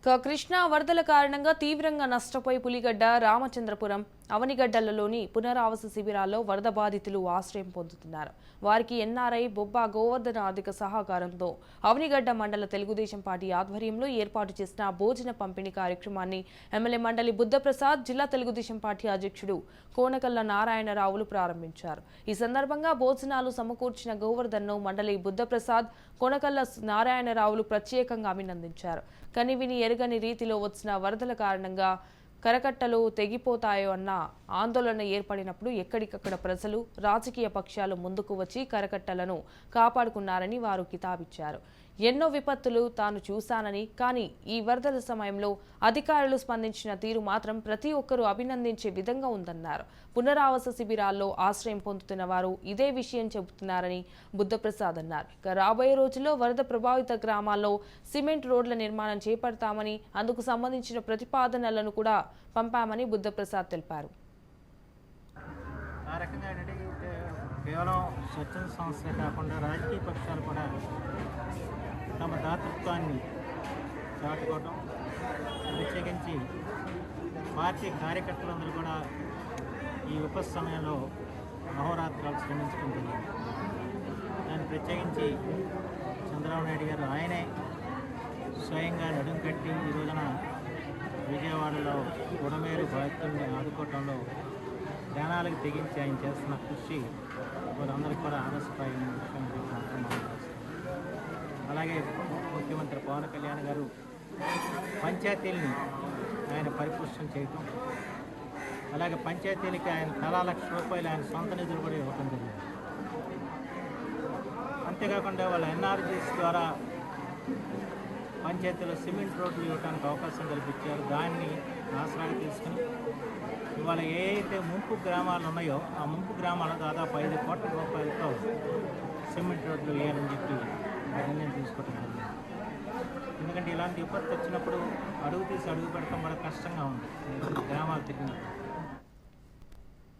కృష్ణా వరదల కారణంగా తీవ్రంగా నష్టపోయి పులిగడ్డ, రామచంద్రపురం, అవనిగడ్డలలోని పునరావాస శిబిరాల్లో వరద బాధితులు ఆశ్రయం పొందుతున్నారు. వారికి ఎన్ఆర్ఐ బొబ్బా గోవర్ధన ఆర్థిక సహకారంతో అవనిగడ్డ మండల తెలుగుదేశం పార్టీ ఆధ్వర్యంలో ఏర్పాటు చేసిన భోజన పంపిణీ కార్యక్రమాన్ని ఎమ్మెల్యే మండలి బుద్ధప్రసాద్, జిల్లా తెలుగుదేశం పార్టీ అధ్యక్షుడు కోనకల్ల నారాయణరావులు ప్రారంభించారు. ఈ సందర్భంగా భోజనాలు సమకూర్చిన గోవర్ధన్ను మండలి బుద్ధప్రసాద్, కోనకల్ల నారాయణరావులు ప్రత్యేకంగా అభినందించారు. కనివిని ఎరగని రీతిలో వచ్చిన వరదల కారణంగా కరకట్టలు తెగిపోతాయో అన్న ఆందోళన ఏర్పడినప్పుడు ఎక్కడికక్కడ ప్రజలు, రాజకీయ పక్షాలు ముందుకు వచ్చి కరకట్టలను కాపాడుకున్నారని వారు కితాబిచ్చారు. ఎన్నో విపత్తులు తాను చూశానని, కానీ ఈ వరదల సమయంలో అధికారులు స్పందించిన తీరు మాత్రం ప్రతి ఒక్కరూ అభినందించే విధంగా ఉందన్నారు. పునరావాస శిబిరాల్లో ఆశ్రయం పొందుతున్న వారు ఇదే విషయం చెబుతున్నారని బుద్ధప్రసాద్ అన్నారు. రాబోయే రోజుల్లో వరద ప్రభావిత గ్రామాల్లో సిమెంట్ రోడ్ల నిర్మాణం చేపడతామని, అందుకు సంబంధించిన ప్రతిపాదనలను కూడా పంపామని బుద్ధప్రసాద్ తెలిపారు. కేవలం స్వచ్ఛంద సంస్థలే కాకుండా రాజకీయ పక్షాలు కూడా తమ దాతృత్వాన్ని చాటుకోవటం, ప్రత్యేకించి పార్టీ కార్యకర్తలందరూ కూడా ఈ విపత్తు సమయంలో అహోరాత్రాలు శ్రమించుకుంటుంది. దాన్ని ప్రత్యేకించి చంద్రబాబు నాయుడు గారు ఆయనే స్వయంగా నడుం కట్టి ఈ రోజున విజయవాడలో ఉడమేరు బాధితుల్ని ఆదుకోవటంలో ప్రాణాలకు తెగించి ఆయన చేస్తున్న కృషి వారందరికీ కూడా ఆదర్శప్రాయమైన విషయం. అలాగే ముఖ్యమంత్రి పవన్ కళ్యాణ్ గారు పంచాయతీల్ని ఆయన పరిపుష్టం చేయటం, అలాగే పంచాయతీలకి ఆయన తలా ₹1,00,000 ఆయన సొంత నిధులు కూడా ఇవ్వటం జరిగింది. అంతేకాకుండా వాళ్ళ ఎన్ఆర్జీస్ ద్వారా పంచాయతీలో సిమెంట్ రోడ్లు ఇవ్వడానికి అవకాశం కల్పించారు. దాన్ని ఆసరాగా తీసుకుని ఇవాళ ఏ అయితే ముంపు గ్రామాలు ఉన్నాయో ఆ ముంపు గ్రామాలు దాదాపు ₹5 కోట్లతో సిమెంట్ రోడ్లు వేయాలని చెప్పి నిర్ణయం తీసుకోవటం జరిగింది. ఎందుకంటే ఇలాంటి విపత్తు వచ్చినప్పుడు అడుగు తీసి అడుగు పెడతాం మనకు కష్టంగా ఉంది గ్రామాలు తిరిగినప్పుడు.